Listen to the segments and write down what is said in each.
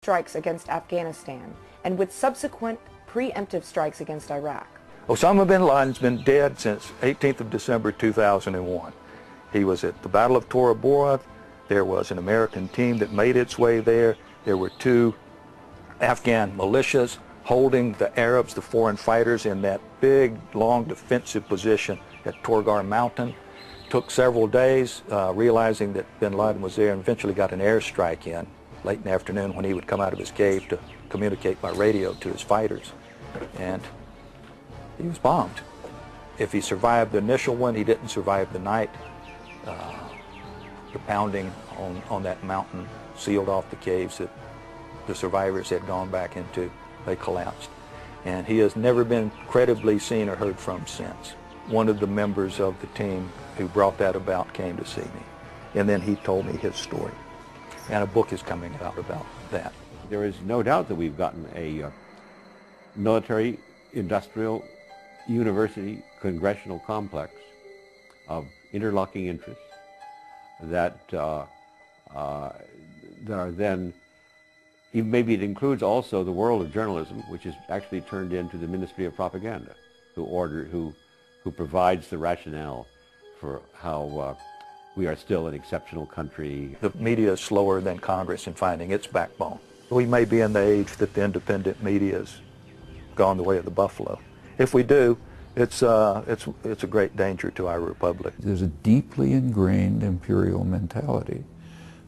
strikes against Afghanistan and with subsequent preemptive strikes against Iraq. Osama bin Laden's been dead since 18th of December 2001. He was at the Battle of Tora Bora. There was an American team that made its way there. There were 2 Afghan militias holding the Arabs, the foreign fighters, in that big, long defensive position at Torgar Mountain. Took several days, realizing that bin Laden was there, and eventually got an airstrike in late in the afternoon when he would come out of his cave to communicate by radio to his fighters. And he was bombed. If he survived the initial one, he didn't survive the night. The pounding on that mountain sealed off the caves that the survivors had gone back into. They collapsed. And he has never been credibly seen or heard from since. One of the members of the team who brought that about came to see me. And then he told me his story. And a book is coming out about that. There is no doubt that we've gotten a military, industrial, university, congressional complex of interlocking interests that are then, even maybe it includes also the world of journalism, which is actually turned into the Ministry of Propaganda, who provides the rationale for how we are still an exceptional country. The media is slower than Congress in finding its backbone. We may be in the age that the independent media has gone the way of the buffalo. If we do, it's a great danger to our republic. There's a deeply ingrained imperial mentality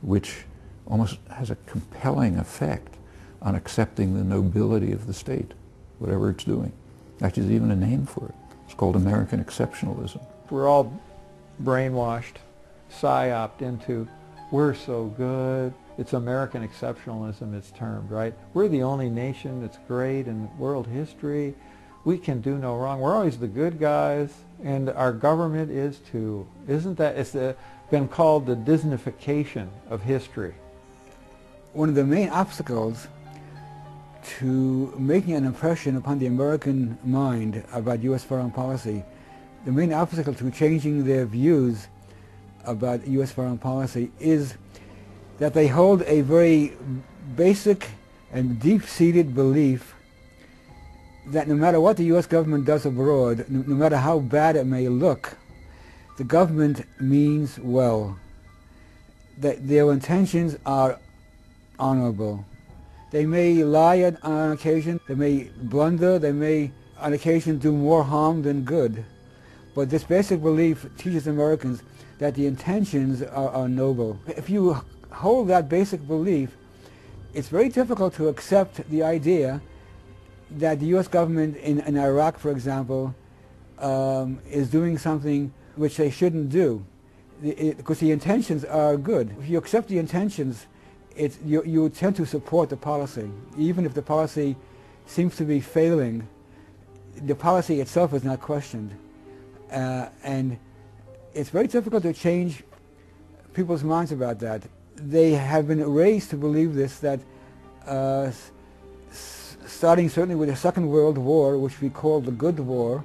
which almost has a compelling effect on accepting the nobility of the state, whatever it's doing. Actually, there's even a name for it. It's called American exceptionalism. We're all brainwashed, psyoped into, we're so good. It's American exceptionalism, it's termed, right? We're the only nation that's great in world history. We can do no wrong. We're always the good guys, and our government is too. Isn't that? It's been called the Disneyfication of history. One of the main obstacles to making an impression upon the American mind about U.S. foreign policy, the main obstacle to changing their views about U.S. foreign policy is that they hold a very basic and deep-seated belief that no matter what the U.S. government does abroad, no matter how bad it may look, the government means well. That their intentions are honorable. They may lie on occasion, they may blunder, they may on occasion do more harm than good. But this basic belief teaches Americans that the intentions are noble. If you hold that basic belief, it's very difficult to accept the idea that the U.S. government in Iraq, for example, is doing something which they shouldn't do, because the intentions are good. If you accept the intentions, you tend to support the policy. Even if the policy seems to be failing, the policy itself is not questioned. And it's very difficult to change people's minds about that. They have been raised to believe this, that starting certainly with the Second World War, which we call the Good War,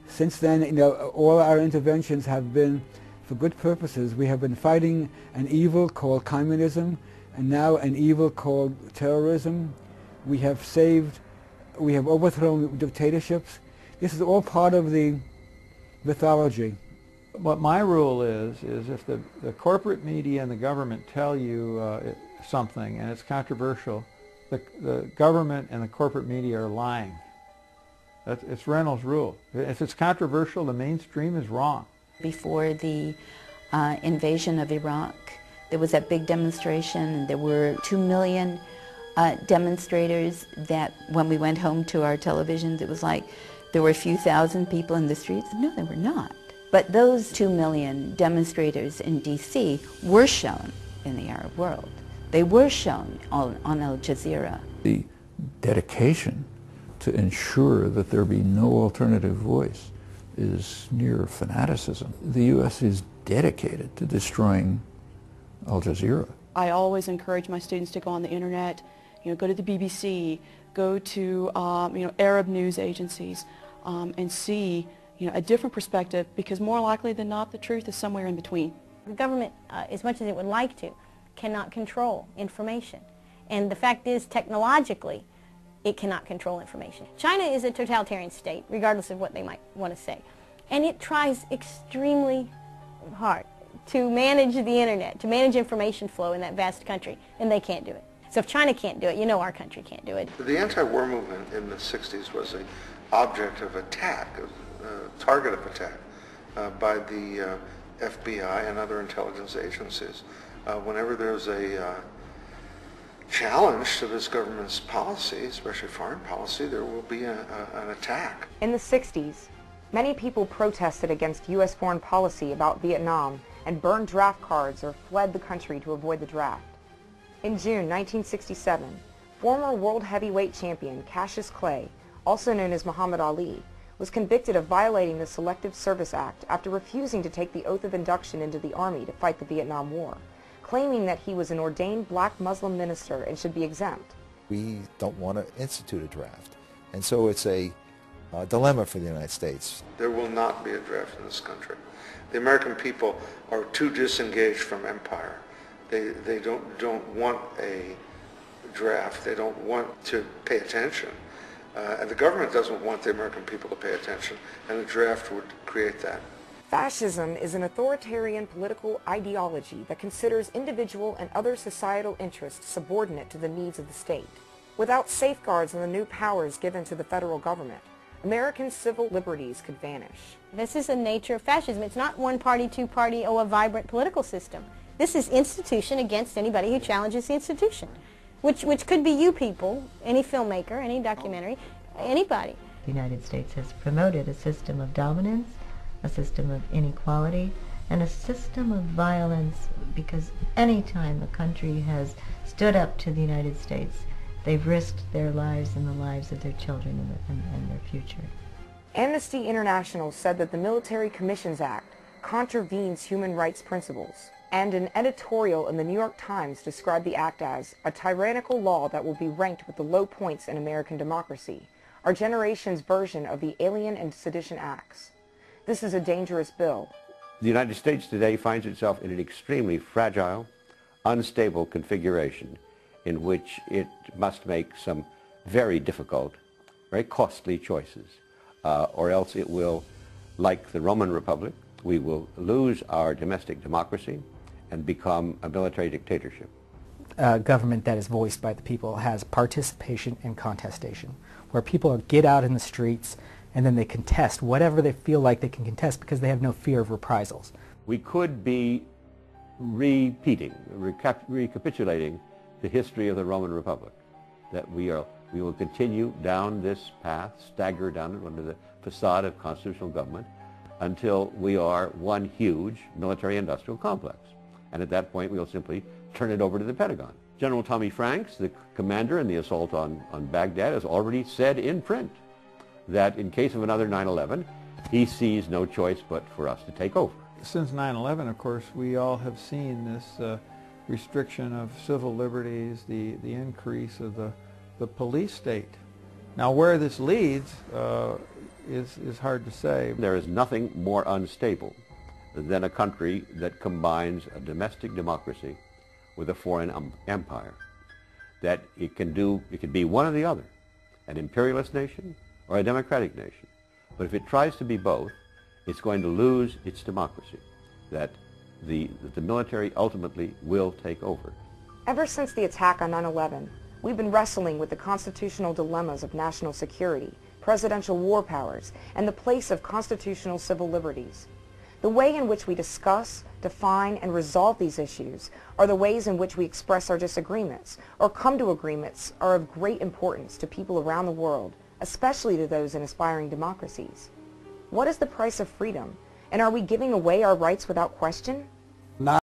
since then, all our interventions have been for good purposes. We have been fighting an evil called communism, and now an evil called terrorism. We have overthrown dictatorships. This is all part of the mythology. What my rule is if the corporate media and the government tell you something and it's controversial, the government and the corporate media are lying. It's Reynolds' rule. If it's controversial, the mainstream is wrong. Before the invasion of Iraq, there was that big demonstration, and there were 2 million demonstrators that when we went home to our televisions, it was like there were a few thousand people in the streets. No, there were not. But those 2 million demonstrators in D.C. were shown in the Arab world. They were shown on Al Jazeera. The dedication to ensure that there be no alternative voice is near fanaticism. The U.S. is dedicated to destroying Al Jazeera. I always encourage my students to go on the internet, go to the BBC, go to Arab news agencies, and see a different perspective, because more likely than not, the truth is somewhere in between. The government, as much as it would like to, cannot control information. And the fact is, technologically, it cannot control information. China is a totalitarian state, regardless of what they might want to say. And it tries extremely hard to manage the internet, to manage information flow in that vast country, and they can't do it. So if China can't do it, you know our country can't do it. The anti-war movement in the 60s was an object of attack, a target of attack by the FBI and other intelligence agencies. Whenever there's a challenge to this government's policy, especially foreign policy, there will be an attack. In the 60s, many people protested against U.S. foreign policy about Vietnam and burned draft cards or fled the country to avoid the draft. In June 1967, former world heavyweight champion Cassius Clay, also known as Muhammad Ali, was convicted of violating the Selective Service Act after refusing to take the oath of induction into the Army to fight the Vietnam War, claiming that he was an ordained black Muslim minister and should be exempt. We don't want to institute a draft, and so it's a dilemma for the United States. There will not be a draft in this country. The American people are too disengaged from empire. They don't want a draft. They don't want to pay attention. And the government doesn't want the American people to pay attention, and a draft would create that. Fascism is an authoritarian political ideology that considers individual and other societal interests subordinate to the needs of the state. Without safeguards on the new powers given to the federal government, American civil liberties could vanish. This is the nature of fascism. It's not one party, two party, a vibrant political system. This is institution against anybody who challenges the institution, which could be you people, any filmmaker, any documentary, anybody. The United States has promoted a system of dominance, a system of inequality, and a system of violence, because any time a country has stood up to the United States, they've risked their lives and the lives of their children and their future. Amnesty International said that the Military Commissions Act contravenes human rights principles, and an editorial in the New York Times described the act as a tyrannical law that will be ranked with the low points in American democracy, our generation's version of the Alien and Sedition Acts. This is a dangerous bill. The United States today finds itself in an extremely fragile, unstable configuration in which it must make some very difficult, very costly choices, or else it will, like the Roman Republic, we will lose our domestic democracy and become a military dictatorship. A government that is voiced by the people has participation and contestation, where people get out in the streets and then they contest whatever they feel like they can contest because they have no fear of reprisals. We could be recapitulating the history of the Roman Republic, that we will continue down this path, stagger down it under the facade of constitutional government until we are one huge military-industrial complex. And at that point, we'll simply turn it over to the Pentagon. General Tommy Franks, the commander in the assault on Baghdad, has already said in print that in case of another 9/11, he sees no choice but for us to take over. Since 9/11, of course, we all have seen this restriction of civil liberties, the increase of the police state. Now, where this leads is hard to say. There is nothing more unstable than a country that combines a domestic democracy with a foreign empire. That it can be one or the other, an imperialist nation or a democratic nation. But if it tries to be both, it's going to lose its democracy, that the military ultimately will take over. Ever since the attack on 9/11, we've been wrestling with the constitutional dilemmas of national security, presidential war powers, and the place of constitutional civil liberties. The way in which we discuss, define, and resolve these issues are the ways in which we express our disagreements or come to agreements are of great importance to people around the world, especially to those in aspiring democracies. What is the price of freedom, and are we giving away our rights without question?